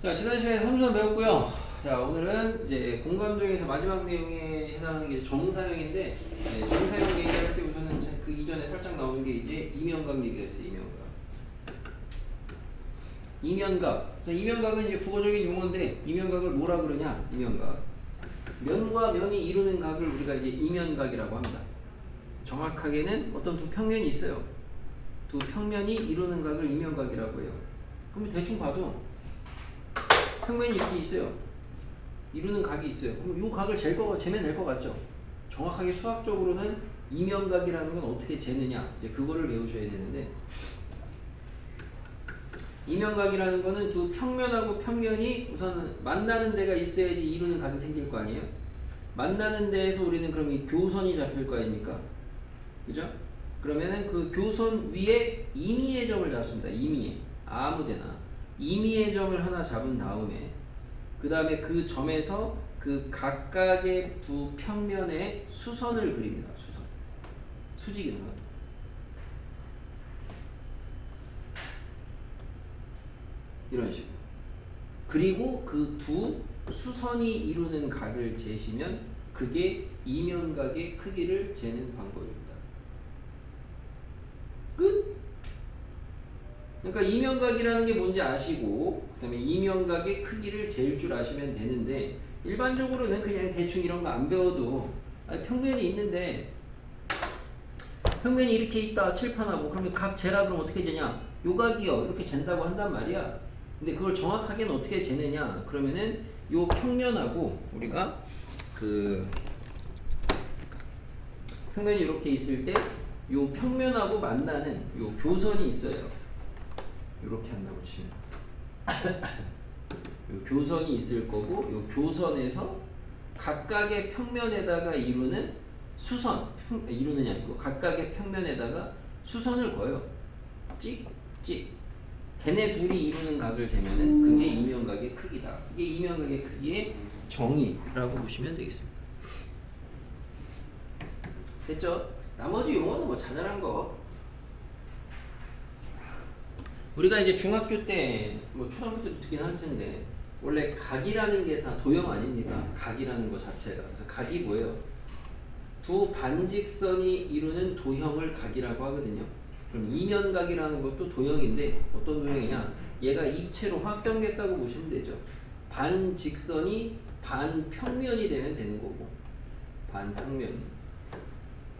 자, 지난 시간에 삼수선 배웠고요. 자, 오늘은 이제 공간도형에서 마지막 내용에 해당하는 게 정사형인데, 정사형 얘기할 때 우선은 그 이전에 살짝 나오는 게 이제 이면각 얘기가 있어요. 이면각. 그래서 이면각은 이제 국어적인 용어인데, 이면각을 뭐라 그러냐? 이면각. 면과 면이 이루는 각을 우리가 이제 이면각이라고 합니다. 정확하게는 어떤 두 평면이 있어요. 두 평면이 이루는 각을 이면각이라고 해요. 그럼 대충 봐도 평면이 이렇게 있어요. 이루는 각이 있어요. 그럼 이 각을 재면 될 것 같죠? 정확하게 수학적으로는 이면각이라는 건 어떻게 재느냐, 이제 그거를 배우셔야 되는데, 이면각이라는 거는 두 평면하고 평면이 우선 만나는 데가 있어야지 이루는 각이 생길 거 아니에요? 만나는 데에서 우리는 그럼 이 교선이 잡힐 거 아닙니까? 그죠? 그러면은 그 교선 위에 임의의 점을 잡습니다. 임의의. 아무데나. 임의의 점을 하나 잡은 다음에 그 다음에 그 점에서 그 각각의 두 평면의 수선을 그립니다. 수선. 수직이나. 이런 식으로. 그리고 그 두 수선이 이루는 각을 재시면 그게 이면각의 크기를 재는 방법입니다. 끝! 그러니까 이면각이라는 게 뭔지 아시고 그 다음에 이면각의 크기를 잴 줄 아시면 되는데, 일반적으로는 그냥 대충 이런 거 안 배워도 평면이 있는데 평면이 이렇게 있다 칠판하고 그러면 각 재라 그러면 어떻게 재냐? 요 각이요 이렇게 잰다고 한단 말이야. 근데 그걸 정확하게는 어떻게 재느냐? 그러면은 요 평면하고 우리가 그 평면이 이렇게 있을 때 요 평면하고 만나는 요 교선이 있어요. 이렇게 한다고 치면 요 교선이 있을 거고, 요 교선에서 각각의 평면에다가 이루는 수선, 이루느냐 아니고 각각의 평면에다가 수선을 그어요. 찍, 찍. 걔네 둘이 이루는 각을 재면은 그게 이면각의 크기다. 이게 이면각의 크기의 정의라고 보시면 되겠습니다. 됐죠? 나머지 용어는 뭐 자잘한 거. 우리가 이제 중학교 때, 뭐 초등학교 때도 듣긴 할 텐데, 원래 각이라는 게 다 도형 아닙니까? 각이라는 거 자체가. 그래서 각이 뭐예요? 두 반직선이 이루는 도형을 각이라고 하거든요. 그럼 이면각이라는 것도 도형인데, 어떤 도형이냐? 얘가 입체로 확정됐다고 보시면 되죠. 반직선이 반평면이 되면 되는 거고, 반평면이.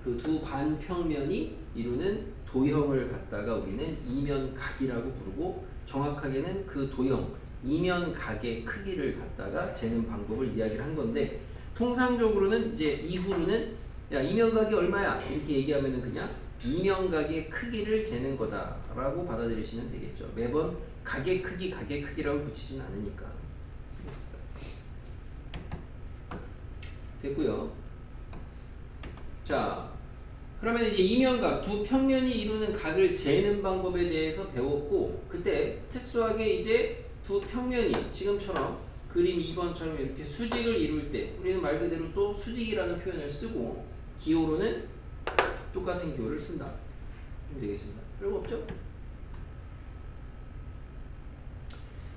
그 두 반평면이 이루는 도형을 갖다가 우리는 이면각이라고 부르고, 정확하게는 그 도형, 이면각의 크기를 갖다가 재는 방법을 이야기를 한 건데, 통상적으로는 이제 이후로는 야 이면각이 얼마야? 이렇게 얘기하면은 그냥 이면각의 크기를 재는 거다라고 받아들이시면 되겠죠. 매번 각의 크기라고 붙이진 않으니까. 됐고요. 자, 그러면 이제 이면각, 두 평면이 이루는 각을 재는 방법에 대해서 배웠고, 그때 특수하게 이제 두 평면이 지금처럼 그림 2번처럼 이렇게 수직을 이룰 때 우리는 말 그대로 또 수직이라는 표현을 쓰고, 기호로는 똑같은 기호를 쓴다. 좀 되겠습니다. 별거 없죠?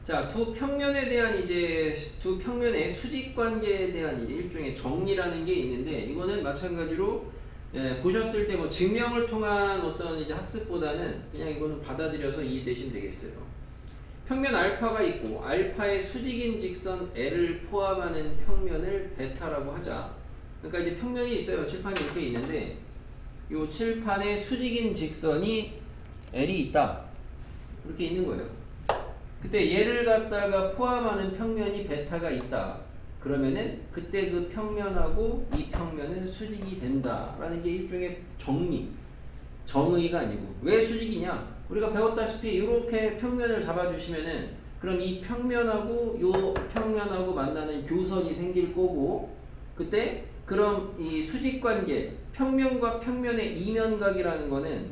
자, 두 평면에 대한 이제 두 평면의 수직 관계에 대한 이제 일종의 정리라는 게 있는데, 이거는 마찬가지로 보셨을 때 뭐 증명을 통한 어떤 이제 학습보다는 그냥 이거는 받아들여서 이해되시면 되겠어요. 평면 알파가 있고 알파의 수직인 직선 L을 포함하는 평면을 베타라고 하자. 그러니까 이제 평면이 있어요. 칠판이 이렇게 있는데 이 칠판에 수직인 직선이 L이 있다. 이렇게 있는 거예요. 그때 얘를 갖다가 포함하는 평면이 베타가 있다. 그러면은 그때 그 평면하고 이 평면은 수직이 된다라는 게 일종의 정리, 정의가 아니고. 왜 수직이냐? 우리가 배웠다시피 이렇게 평면을 잡아주시면은 그럼 이 평면하고 요 평면하고 만나는 교선이 생길 거고, 그때 그럼 이 수직 관계, 평면과 평면의 이면각이라는 거는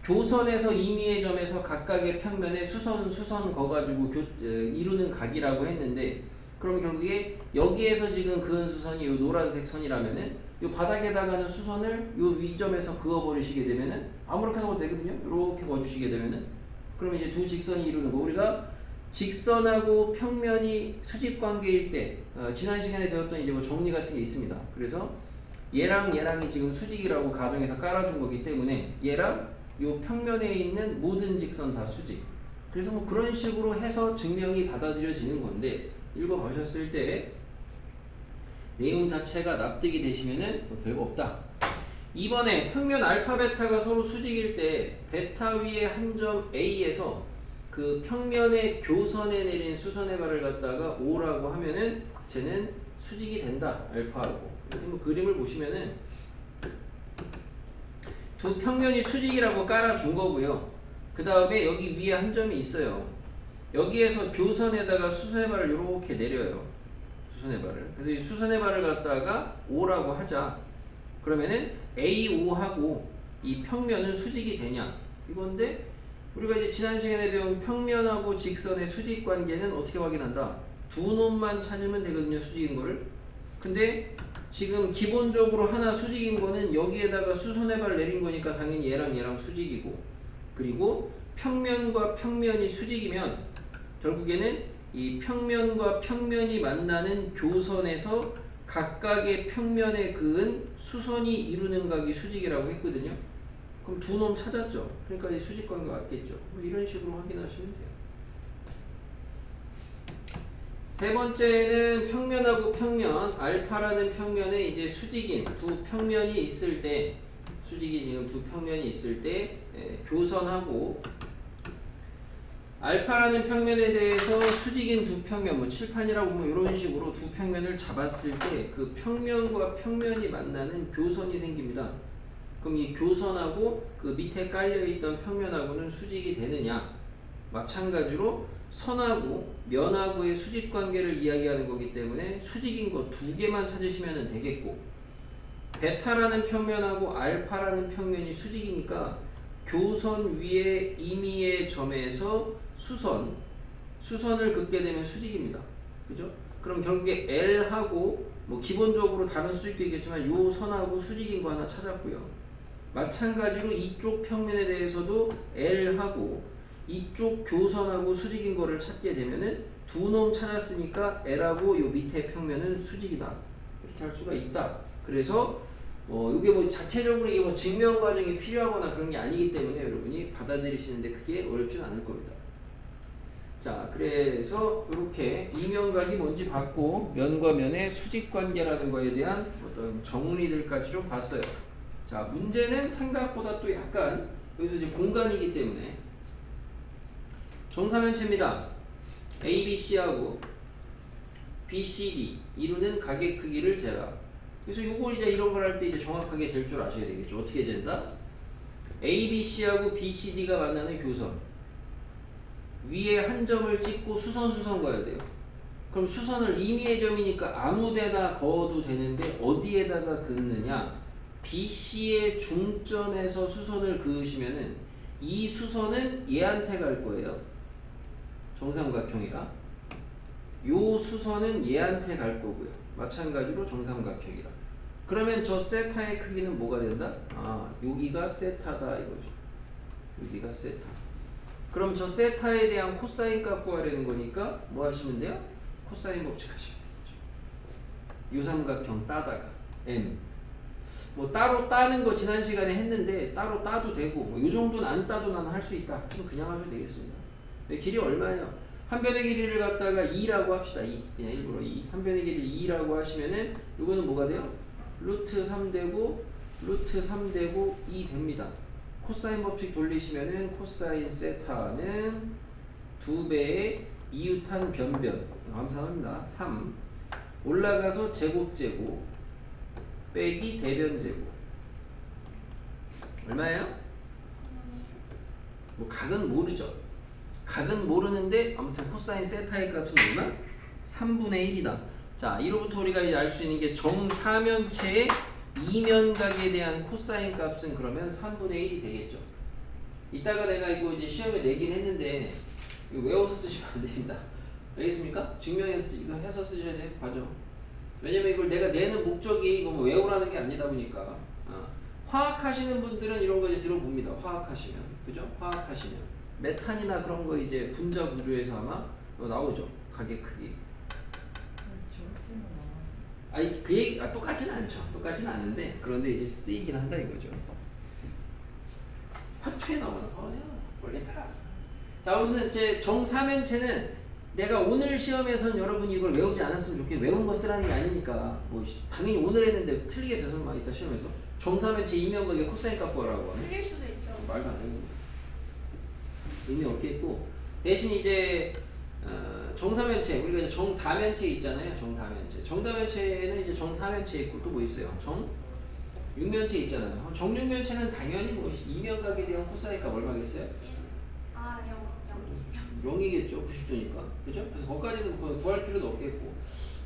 교선에서 임의의 점에서 각각의 평면에 수선 거가지고 이루는 각이라고 했는데, 그럼 결국에 여기에서 지금 그은 수선이 요 노란색 선이라면은 요 바닥에다가는 수선을 요 위점에서 그어버리시게 되면은 아무렇게나 해도 되거든요. 이렇게 그어주시게 되면은 그럼 이제 두 직선이 이루는 거, 우리가 직선하고 평면이 수직 관계일 때 지난 시간에 배웠던 이제 뭐 정리 같은 게 있습니다. 그래서 얘랑 얘랑이 지금 수직이라고 가정해서 깔아준 거기 때문에 얘랑 요 평면에 있는 모든 직선 다 수직. 그래서 뭐 그런 식으로 해서 증명이 받아들여지는 건데 읽어보셨을 때 내용 자체가 납득이 되시면은 뭐 별거 없다. 이번에 평면 알파 베타가 서로 수직일 때 베타 위에 한 점 A에서 그 평면의 교선에 내린 수선의 발을 갖다가 O라고 하면은 쟤는 수직이 된다. 알파하고. 이렇게 뭐 그림을 보시면은 두 평면이 수직이라고 깔아준 거고요. 그 다음에 여기 위에 한 점이 있어요. 여기에서 교선에다가 수선의 발을 이렇게 내려요. 수선의 발을. 그래서 이 수선의 발을 갖다가 O라고 하자. 그러면은 AO하고 이 평면은 수직이 되냐? 이건데 우리가 이제 지난 시간에 배운 평면하고 직선의 수직 관계는 어떻게 확인한다? 두 놈만 찾으면 되거든요. 수직인 거를. 근데 지금 기본적으로 하나 수직인 거는 여기에다가 수선의 발을 내린 거니까 당연히 얘랑 얘랑 수직이고, 그리고 평면과 평면이 수직이면 결국에는 이 평면과 평면이 만나는 교선에서 각각의 평면에 그은 수선이 이루는 각이 수직이라고 했거든요. 그럼 두 놈 찾았죠. 그러니까 이 수직관계가 맞겠죠. 뭐 이런 식으로 확인하시면 돼요. 세 번째는 평면하고 평면, 알파라는 평면에 이제 수직인 두 평면이 있을 때, 수직이 지금 두 평면이 있을 때 교선하고, 알파라는 평면에 대해서 수직인 두 평면, 뭐 칠판이라고 보면 이런 식으로 두 평면을 잡았을 때 그 평면과 평면이 만나는 교선이 생깁니다. 그럼 이 교선하고 그 밑에 깔려있던 평면하고는 수직이 되느냐? 마찬가지로 선하고 면하고의 수직 관계를 이야기하는 거기 때문에 수직인 거 두 개만 찾으시면 되겠고, 베타라는 평면하고 알파라는 평면이 수직이니까 교선 위에 임의의 점에서 수선을 긋게 되면 수직입니다. 그죠? 그럼 결국에 L하고 뭐 기본적으로 다른 수직도 있겠지만 요 선하고 수직인 거 하나 찾았고요. 마찬가지로 이쪽 평면에 대해서도 L하고 이쪽 교선하고 수직인 거를 찾게 되면은 두 놈 찾았으니까 L하고 요 밑에 평면은 수직이다. 이렇게 할 수가 있다. 그래서 이게 뭐 자체적으로 이게 뭐 증명 과정이 필요하거나 그런 게 아니기 때문에 여러분이 받아들이시는데 크게 어렵지는 않을 겁니다. 자, 그래서 이렇게 이면각이 뭔지 봤고 면과 면의 수직 관계라는 거에 대한 어떤 정리들까지 좀 봤어요. 자, 문제는 생각보다 또 약간 여기서 이제 공간이기 때문에 정사면체입니다. ABC하고 BCD 이루는 각의 크기를 재라. 그래서 요걸 이제 이런 걸 할 때 이제 정확하게 잴 줄 아셔야 되겠죠. 어떻게 잰다? ABC하고 BCD가 만나는 교선 위에 한 점을 찍고 수선 그어야 돼요. 그럼 수선을 임의의 점이니까 아무데나 그어도 되는데 어디에다가 긋느냐? BC의 중점에서 수선을 그으시면은 이 수선은 얘한테 갈 거예요. 정삼각형이라. 요 수선은 얘한테 갈 거고요. 마찬가지로 정삼각형이라. 그러면 저 세타의 크기는 뭐가 된다? 여기가 세타다 이거죠. 여기가 세타. 그럼 저 세타에 대한 코사인 값 구하려는 거니까 뭐 하시면 돼요? 코사인 법칙 하시면 되겠죠. 요 삼각형 따다가 M. 뭐 따로 따는 거 지난 시간에 했는데 따로 따도 되고 요 정도는 안 따도 나는 할 수 있다. 그럼 그냥 하셔도 되겠습니다. 길이 얼마예요? 한 변의 길이를 갖다가 2라고 합시다. 2. 그냥 일부러 2. 한 변의 길이를 2라고 하시면은 요거는 뭐가 돼요? 루트 3 되고 루트 3 되고 2 됩니다. 코사인 법칙 돌리시면은 코사인 세타는 2배의 이웃한 변변 감사합니다. 3 올라가서 제곱 빼기 대변 제곱 얼마예요? 뭐 각은 모르죠. 각은 모르는데 아무튼 코사인 세타의 값은 얼마? 3분의 1이다. 자, 이로부터 우리가 이제 알 수 있는 게 정사면체의 이면각에 대한 코사인 값은 그러면 3분의 1이 되겠죠. 이따가 내가 이거 이제 시험에 내긴 했는데 이거 외워서 쓰시면 안 됩니다. 알겠습니까? 증명해서 이거 해서 쓰셔야 돼요. 과정. 왜냐면 이걸 내가 내는 목적이 이거 뭐 외우라는 게 아니다 보니까. 화학하시는 분들은 이런 거 이제 들어봅니다. 화학하시면. 그죠? 화학하시면. 메탄이나 그런 거 이제 분자 구조에서 아마 나오죠. 가게 크기. 저렇게는 나와. 아니 그 얘기 똑같지는 않죠. 똑같지는 않은데 그런데 이제 쓰이긴 한다 이거죠. 화투에 나오는 거냐 모르겠다. 자 아무튼 제 정사면체는 내가 오늘 시험에선 여러분이 이걸 외우지 않았으면 좋겠고 외운 거 쓰라는 게 아니니까 뭐 당연히 오늘 했는데 틀리겠어요 설마 이따 시험에서 정사면체 이면각의 코사인 값 구하라고 하면 틀릴 수도 있죠. 말도 안 되는 의미 없겠고 대신 이제 정사면체 우리가 이제 정다면체 있잖아요. 정다면체는 이제 정사면체 있고 또 뭐 있어요? 정육면체 있잖아요. 정육면체는 당연히 뭐 이면각에 대한 코사인 값 얼마겠어요? 0이겠죠. 90도니까. 그죠? 그래서 거기까지는 구할 필요도 없겠고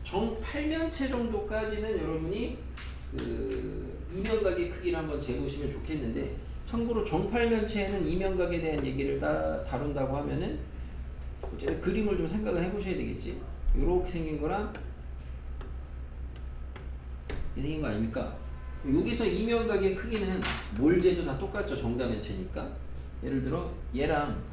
정팔면체 정도까지는 여러분이 그 이면각의 크기를 한번 재보시면 좋겠는데 참고로 정팔면체에는 이면각에 대한 얘기를 다 다룬다고 하면은 어쨌든 그림을 좀 생각을 해보셔야 되겠지. 요렇게 생긴 거랑 이렇게 생긴 거 아닙니까? 여기서 이면각의 크기는 뭘 재도 다 똑같죠. 정다면체니까. 예를 들어 얘랑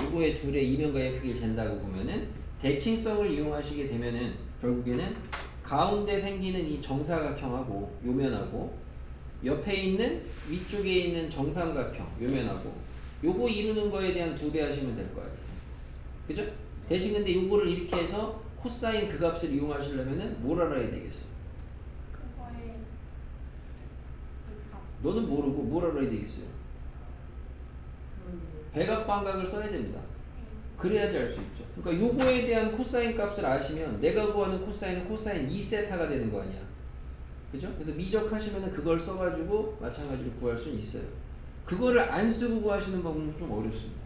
요거의 둘의 이면각의 크기를 잰다고 보면은 대칭성을 이용하시게 되면은 결국에는 가운데 생기는 이 정사각형하고 요면하고 옆에 있는 위쪽에 있는 정삼각형 요면하고 요거 이루는 거에 대한 2배 하시면 될 거 아니에요. 그죠? 대신 근데 요거를 이렇게 해서 코사인 그 값을 이용하시려면은 뭘 알아야 되겠어? 그거에 너는 모르고 뭘 알아야 되겠어요? 백악방각을 써야 됩니다. 그래야지 알 수 있죠. 그러니까 요거에 대한 코사인 값을 아시면 내가 구하는 코사인은 코사인 2세타가 되는 거 아니야. 그죠? 그래서 미적하시면은 그걸 써가지고 마찬가지로 구할 수는 있어요. 그거를 안 쓰고 구하시는 방법은 좀 어렵습니다.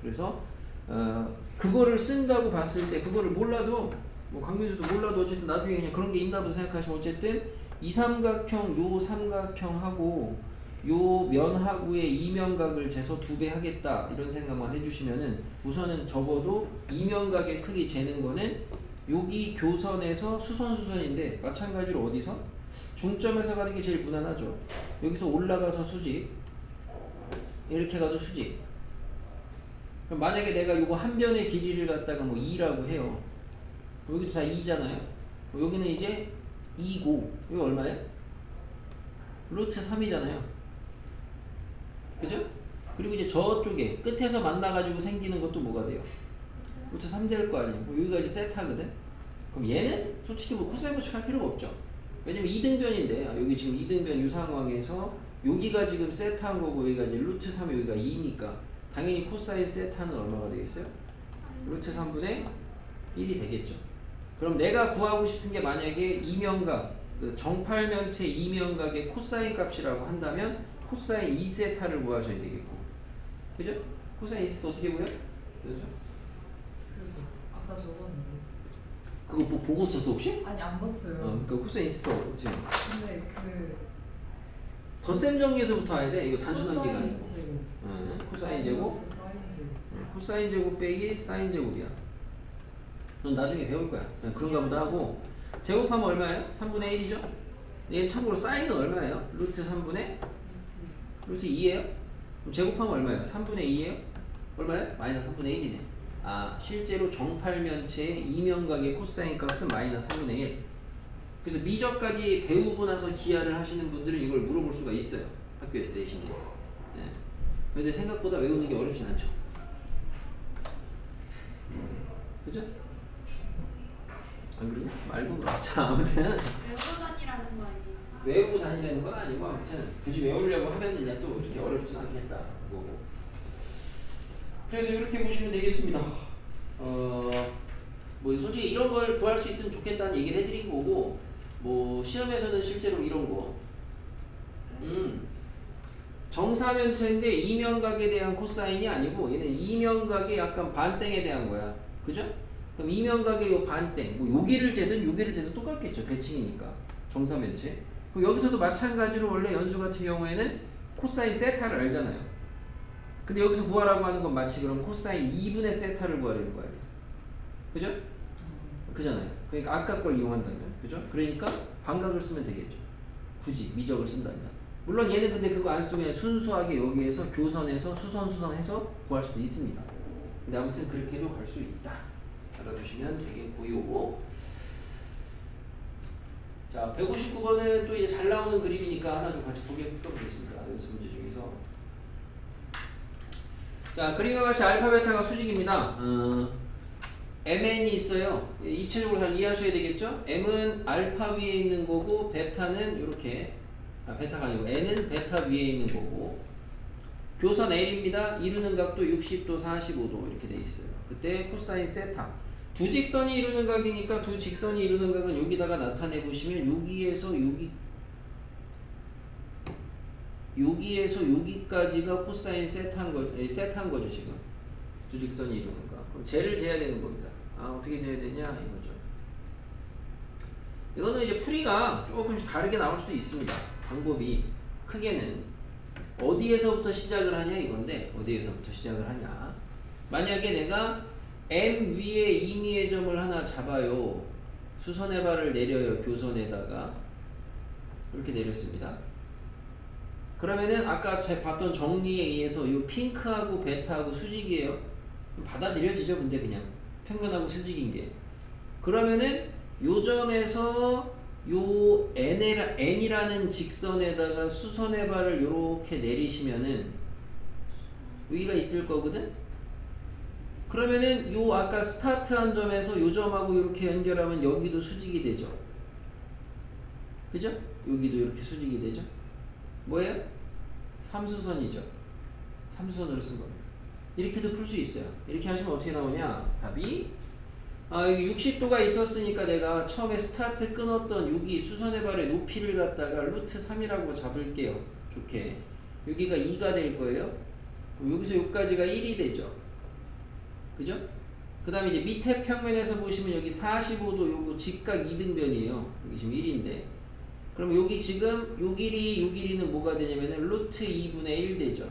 그래서 그거를 쓴다고 봤을 때 그거를 몰라도 뭐 강민수도 몰라도 어쨌든 나중에 그냥 그런 게 있나 보다 생각하시면 어쨌든 이 삼각형 요 삼각형하고 요 면하고의 이면각을 재서 2배 하겠다 이런 생각만 해주시면은 우선은 적어도 이면각의 크기 재는 거는 여기 교선에서 수선인데 마찬가지로 어디서? 중점에서 가는 게 제일 무난하죠. 여기서 올라가서 수직 이렇게 가도 수직. 그럼 만약에 내가 요거 한 변의 길이를 갖다가 뭐 2라고 해요. 여기도 다 2잖아요. 여기는 이제 2고 여기 얼마예요? 루트 3이잖아요. 그죠? 그리고 이제 저쪽에 끝에서 만나가지고 생기는 것도 뭐가 돼요? 루트 3 될 거 아니에요. 여기가 이제 세타거든? 그럼 얘는 솔직히 뭐 코사인 법칙 할 필요가 없죠. 왜냐면 2등변인데 여기 지금 2등변 이 상황에서 여기가 지금 세타인 거고 여기가 이제 루트 3 여기가 2니까 당연히 코사인 세타는 얼마가 되겠어요? 루트 3분의 1이 되겠죠. 그럼 내가 구하고 싶은 게 만약에 이면각 그 정팔면체 이면각의 코사인 값이라고 한다면 코사인 2세타를 구하셔야 되겠고 그죠? 코사인 2세타 어떻게 구해요? 그렇죠? 아까 적었는데. 그거 뭐 보고 썼어 혹시? 아니 안 봤어요. 그러니까 코사인 2세타 지금 근데 덧셈 정리에서부터 해야 돼. 이거 단순한 게 아니고. 제곱. 코사인 제곱, 코사인 제곱 빼기 사인 제곱이야. 넌 나중에 배울 거야. 그런가 보다 하고 제곱하면 얼마예요? 3분의 1이죠? 얘 참고로 사인은 얼마예요? 루트 3분의 루트 2예요? 그럼 제곱하면 얼마예요? 3분의 2예요? 얼마예요? 마이너스 3분의 1이네. 실제로 정팔면체의 이면각의 코사인 값은 마이너스 3분의 1. 그래서 미적까지 배우고 나서 기하를 하시는 분들은 이걸 물어볼 수가 있어요. 학교에서 내신에. 근데 생각보다 외우는 게 어렵진 않죠. 그죠? 안 그러냐? 말고 그래. 자, 아무튼 외우고 다니라는 거 아니에요? 외우고 다니라는 건 아니고 아무튼 굳이 외우려고 하면은 이제 또 이렇게 어렵진 않겠다. 그거고. 그래서 이렇게 보시면 되겠습니다. 뭐 솔직히 이런 걸 구할 수 있으면 좋겠다는 얘기를 해드린 거고 뭐 시험에서는 실제로 이런 거 정사면체인데 이면각에 대한 코사인이 아니고 얘는 이면각의 약간 반땡에 대한 거야. 그죠? 그럼 이면각의 요 반땡 뭐 여기를 재든 여기를 재든 똑같겠죠. 대칭이니까 정사면체. 그럼 여기서도 마찬가지로 원래 연수 같은 경우에는 코사인 세타를 알잖아요. 근데 여기서 구하라고 하는 건 마치 그럼 코사인 2분의 세타를 구하려는 거 아니야. 그죠? 그잖아요. 그러니까 아까 걸 이용한다면. 그죠? 그러니까 반각을 쓰면 되겠죠. 굳이 미적을 쓴다면. 물론 얘는 근데 그거 안 쓰고 그냥 순수하게 여기에서 교선에서 수선해서 구할 수도 있습니다. 근데 아무튼 그렇게도 갈 수 있다. 알아두시면 되겠고요. 자, 159번은 또 이제 잘 나오는 그림이니까 하나 좀 같이 풀어보겠습니다. 연습 문제 중에서. 자, 그림과 같이 알파, 베타가 수직입니다. MN이 있어요. 입체적으로 잘 이해하셔야 되겠죠? M은 알파 위에 있는 거고, 베타는 이렇게, 베타가 아니고, N은 베타 위에 있는 거고, 교선 L입니다. 이루는 각도 60도, 45도 이렇게 돼 있어요. 그때 코사인 세타. 두 직선이 이루는 각이니까 두 직선이 이루는 각은 여기다가 나타내 보시면 여기에서 여기까지가 코사인 세타인 거죠 지금. 두 직선이 이루는 각. 그럼 쟤를 재야 되는 겁니다. 어떻게 재야 되냐 이거죠. 이거는 이제 풀이가 조금씩 다르게 나올 수도 있습니다. 방법이 크게는 어디에서부터 시작을 하냐 이건데, 어디에서부터 시작을 하냐. 만약에 내가 M 위에 임의의 점을 하나 잡아요. 수선의 발을 내려요. 교선에다가 이렇게 내렸습니다. 그러면은 아까 제가 봤던 정리에 의해서 이 핑크하고 베타하고 수직이에요. 받아들여지죠. 근데 그냥 평면하고 수직인 게. 그러면은 요 점에서 요 N이라는 직선에다가 수선의 발을 요렇게 내리시면은 여기가 있을 거거든. 그러면은 요 아까 스타트한 점에서 요 점하고 이렇게 연결하면 여기도 수직이 되죠. 그죠? 여기도 이렇게 수직이 되죠. 뭐예요? 삼수선이죠. 삼수선으로 쓴 겁니다. 이렇게도 풀 수 있어요. 이렇게 하시면 어떻게 나오냐? 답이 여기 60도가 있었으니까 내가 처음에 스타트 끊었던 여기 수선의 발의 높이를 갖다가 루트 3이라고 잡을게요. 좋게. 여기가 2가 될 거예요. 그럼 여기서 여기까지가 1이 되죠. 그죠? 그 다음에 이제 밑에 평면에서 보시면 여기 45도 요거 직각 이등변이에요. 여기 지금 1인데. 그럼 여기 지금 요 길이는 뭐가 되냐면은 루트 2분의 1 되죠.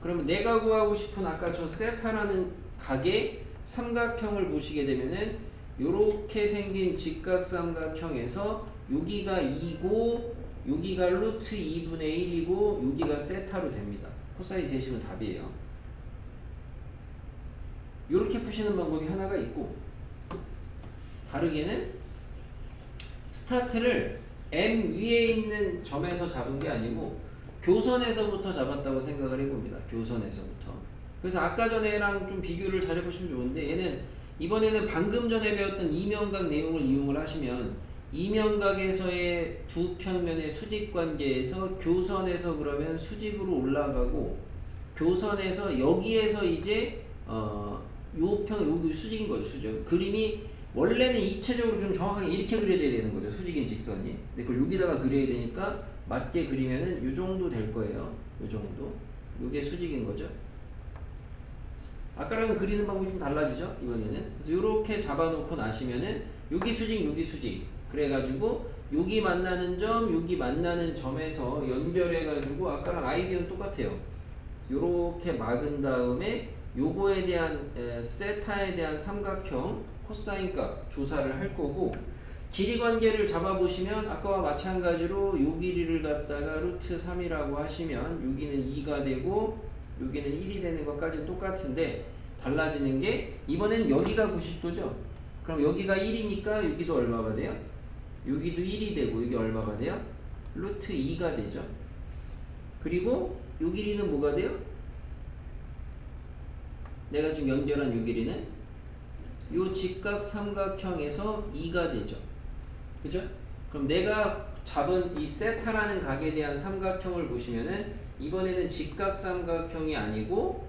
그러면 내가 구하고 싶은 아까 저 세타라는 각의 삼각형을 보시게 되면은 요렇게 생긴 직각 삼각형에서 여기가 2고 여기가 루트 2분의 1이고 여기가 세타로 됩니다. 코사인 재시면 답이에요. 요렇게 푸시는 방법이 하나가 있고, 다르게는 스타트를 M 위에 있는 점에서 잡은 게 아니고 교선에서부터 잡았다고 생각을 해봅니다. 교선에서부터. 그래서 아까 전에랑 좀 비교를 잘 해보시면 좋은데, 얘는 이번에는 방금 전에 배웠던 이면각 내용을 이용을 하시면 이면각에서의 두 평면의 수직관계에서 교선에서 그러면 수직으로 올라가고, 교선에서 여기에서 이제 여기 수직인 거죠. 수직. 그림이 원래는 입체적으로 좀 정확하게 이렇게 그려져야 되는 거죠. 수직인 직선이. 근데 그걸 여기다가 그려야 되니까 맞게 그리면은 요 정도 될 거예요. 요 정도. 요게 수직인 거죠. 아까랑은 그리는 방법이 좀 달라지죠. 이번에는. 그래서 요렇게 잡아놓고 나시면은 여기 수직, 여기 수직. 그래가지고 여기 만나는 점, 여기 만나는 점에서 연결해가지고 아까랑 아이디어는 똑같아요. 요렇게 막은 다음에 요거에 대한 세타에 대한 삼각형 코사인 값 조사를 할 거고, 길이 관계를 잡아보시면 아까와 마찬가지로 요 길이를 갖다가 루트 3이라고 하시면 여기는 2가 되고 여기는 1이 되는 것까지 똑같은데, 달라지는 게 이번엔 여기가 90도죠. 그럼 여기가 1이니까 여기도 얼마가 돼요? 여기도 1이 되고 여기 얼마가 돼요? 루트 2가 되죠. 그리고 요 길이는 뭐가 돼요? 내가 지금 연결한 요 길이는 요 직각 삼각형에서 2가 되죠. 그죠? 그럼 내가 잡은 이 세타라는 각에 대한 삼각형을 보시면은 이번에는 직각 삼각형이 아니고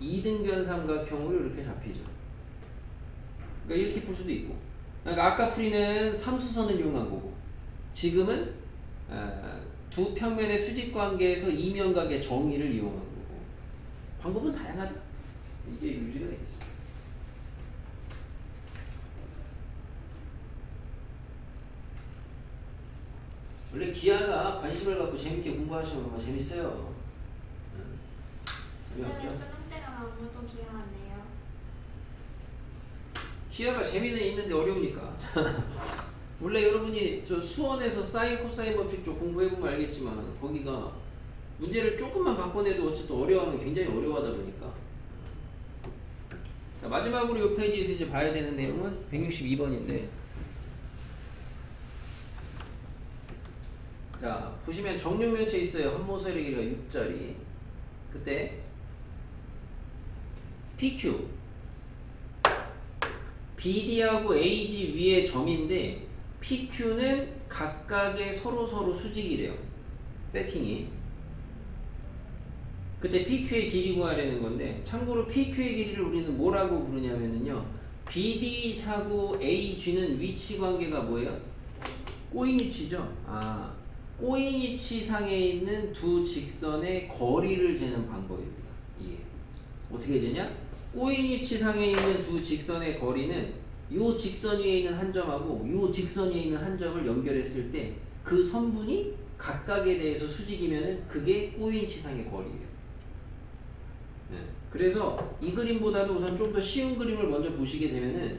이등변 삼각형으로 이렇게 잡히죠. 그러니까 이렇게 풀 수도 있고. 그러니까 아까 풀이는 삼수선을 이용한 거고, 지금은 두 평면의 수직 관계에서 이면각의 정의를 이용한 거고. 방법은 다양하죠. 이게 유지가 되겠습니다. 원래 기하가 관심을 갖고 재밌게 공부하시면 아마 재밌어요. 근데 수능 때가 아무도 기억 안 해요. 기하가 재미는 있는데 어려우니까. 원래 여러분이 저 수원에서 사인 코사인 법칙 쪽 공부해보면 알겠지만 거기가 문제를 조금만 바꿔내도 어쨌든 어려워하면 굉장히 어려워하다 보니까 마지막으로 이 페이지에서 이제 봐야 되는 내용은 162번인데, 자 보시면 정육면체 있어요. 한모서리 길이가 6짜리. 그때 PQ, BD하고 AG 위에 점인데 PQ는 각각의 서로 수직이래요. 세팅이. 그때 PQ의 길이 구하려는 건데, 참고로 PQ의 길이를 우리는 뭐라고 부르냐면요, BD하고 AG는 위치 관계가 뭐예요? 꼬인 위치죠. 꼬인 위치 상에 있는 두 직선의 거리를 재는 방법입니다. 이게 어떻게 재냐? 꼬인 위치 상에 있는 두 직선의 거리는 요 직선 위에 있는 한 점하고 요 직선 위에 있는 한 점을 연결했을 때 그 선분이 각각에 대해서 수직이면은 그게 꼬인 위치상의 거리예요. 네. 그래서 이 그림보다도 우선 좀 더 쉬운 그림을 먼저 보시게 되면은,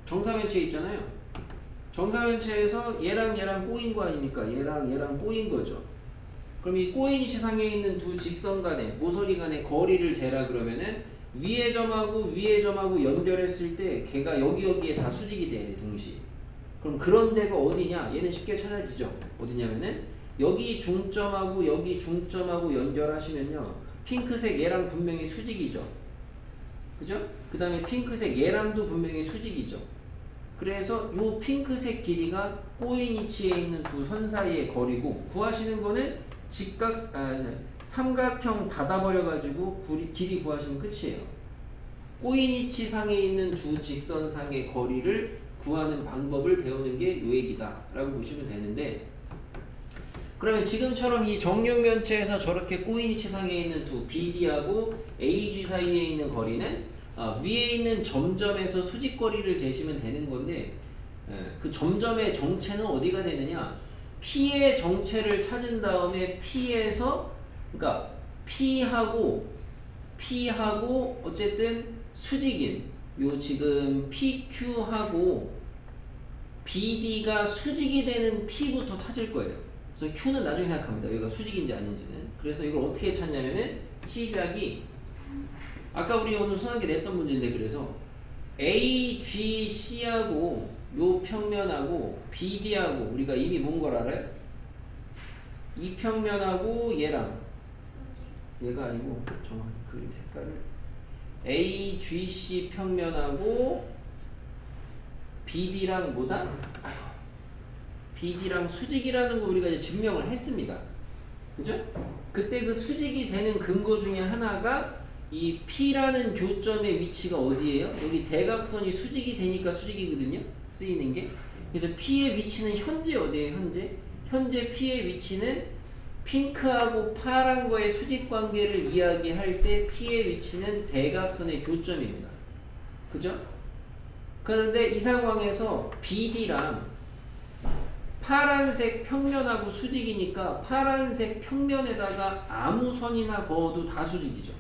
정사면체 있잖아요. 정사면체에서 얘랑 꼬인 거 아닙니까? 얘랑 꼬인 거죠. 그럼 이 꼬인 위치상에 있는 두 직선 간의, 모서리 간의 거리를 재라 그러면은 위에 점하고 연결했을 때 걔가 여기에 다 수직이 돼야 돼, 동시에. 그럼 그런 데가 어디냐? 얘는 쉽게 찾아지죠. 어디냐면은 여기 중점하고 여기 중점하고 연결하시면요, 핑크색 얘랑 분명히 수직이죠. 그죠? 그 다음에 핑크색 얘랑도 분명히 수직이죠. 그래서 요 핑크색 길이가 꼬인 위치에 있는 두 선 사이의 거리고, 구하시는 거는 삼각형 닫아버려가지고 길이 구하시면 끝이에요. 꼬인 위치 상에 있는 두 직선상의 거리를 구하는 방법을 배우는 게 요 얘기다 라고 보시면 되는데, 그러면 지금처럼 이 정육면체에서 저렇게 꼬인 위치 상에 있는 두 BD하고 AG 사이에 있는 거리는 위에 있는 점점에서 수직거리를 재시면 되는 건데, 그 점점의 정체는 어디가 되느냐? P의 정체를 찾은 다음에 P에서, 그러니까 P하고 어쨌든 수직인 요 지금 PQ하고 BD가 수직이 되는 P부터 찾을 거예요. 그래서 Q는 나중에 생각합니다. 여기가 수직인지 아닌지는. 그래서 이걸 어떻게 찾냐면은, 시작이 아까 우리 오늘 수학에 냈던 문제인데, 그래서 AGC하고 요 평면하고 BD하고 우리가 이미 본 걸 알아요? 이 평면하고 얘가 아니고 정확히 그림 색깔을, AGC 평면하고 BD랑 뭐다? BD랑 수직이라는 거 우리가 이제 증명을 했습니다. 그죠? 그때 그 수직이 되는 근거 중에 하나가 이 P라는 교점의 위치가 어디예요? 여기 대각선이 수직이 되니까 수직이거든요. 쓰이는 게. 그래서 P의 위치는 현재 어디예요? 현재 P의 위치는 핑크하고 파란 거의 수직 관계를 이야기할 때 P의 위치는 대각선의 교점입니다. 그죠? 그런데 이 상황에서 BD랑 파란색 평면하고 수직이니까 파란색 평면에다가 아무 선이나 그어도 다 수직이죠.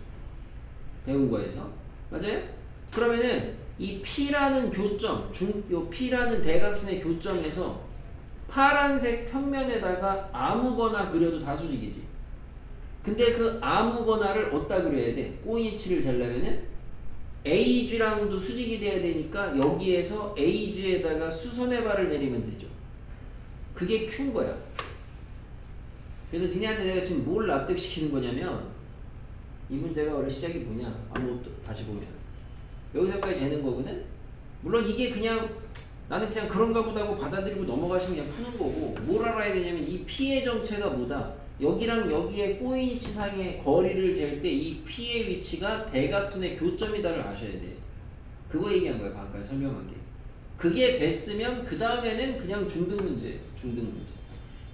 배운 거에서. 맞아요? 그러면은 이 P라는 교점, 요 P라는 대각선의 교점에서 파란색 평면에다가 아무거나 그려도 다 수직이지. 근데 그 아무거나를 어디다 그려야 돼? 꼬인 위치를 재려면은 AG랑도 수직이 돼야 되니까 여기에서 AG에다가 수선의 발을 내리면 되죠. 그게 Q인 거야. 그래서 니네한테 내가 지금 뭘 납득시키는 거냐면, 이 문제가 원래 시작이 뭐냐? 아무것도 다시 보면 여기서까지 재는 거거든. 물론 이게 그냥 나는 그냥 그런가 보다 하고 받아들이고 넘어가시면 그냥 푸는 거고, 뭘 알아야 되냐면 이 P의 정체가 뭐다? 여기랑 여기의 꼬인 위치상의 거리를 잴 때 이 P의 위치가 대각선의 교점이다를 아셔야 돼. 그거 얘기한 거야, 방금 설명한 게. 그게 됐으면 그 다음에는 그냥 중등 문제예요. 중등 문제.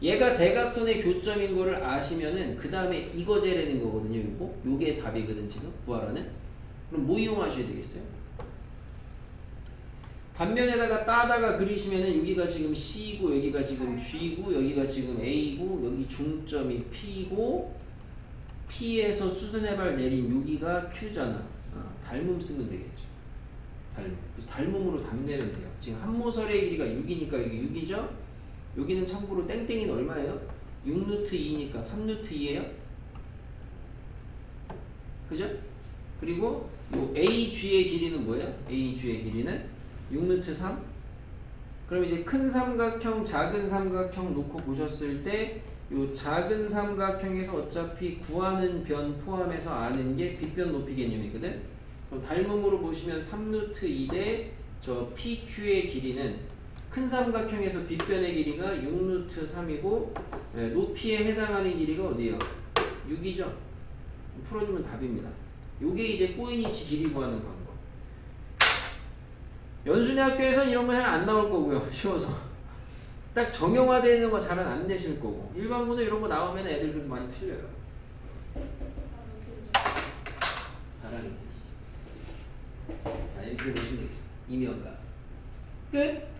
얘가 대각선의 교점인 거를 아시면은 그 다음에 이거 재려는 거거든요. 요게 답이거든 지금 구하라는. 그럼 뭐 이용하셔야 되겠어요? 단면에다가 따다가 그리시면은 여기가 지금 C고 여기가 지금 G고 여기가 지금 A고 여기 중점이 P고 P에서 수선의 발 내린 여기가 Q잖아. 닮음 쓰면 되겠죠. 닮음. 그래서 닮음으로 답내면 돼요. 지금 한 모서리의 길이가 6이니까 여기 6이죠? 여기는 참고로 땡땡이는 얼마예요? 6루트 2니까 3루트 2예요. 그죠? 그리고 요 AG의 길이는 뭐예요? AG의 길이는 6루트 3. 그럼 이제 큰 삼각형, 작은 삼각형 놓고 보셨을 때 요 작은 삼각형에서 어차피 구하는 변 포함해서 아는 게 빗변 높이 개념이거든. 그럼 닮음으로 보시면 3루트 2 대 저 PQ의 길이는 큰 삼각형에서 빗변의 길이가 6루트 3이고 높이에 해당하는 길이가 어디예요? 6이죠. 풀어주면 답입니다. 요게 이제 꼬인이치 길이 구하는 방법. 연순회 학교에선 이런 거 잘 안 나올 거고요. 쉬워서. 딱 정형화되는 거 잘은 안 내실 거고. 일반고는 이런 거 나오면 애들 좀 많이 틀려요. 잘하는 자, 이렇게 보시면 되겠습니다. 이면가. 끝!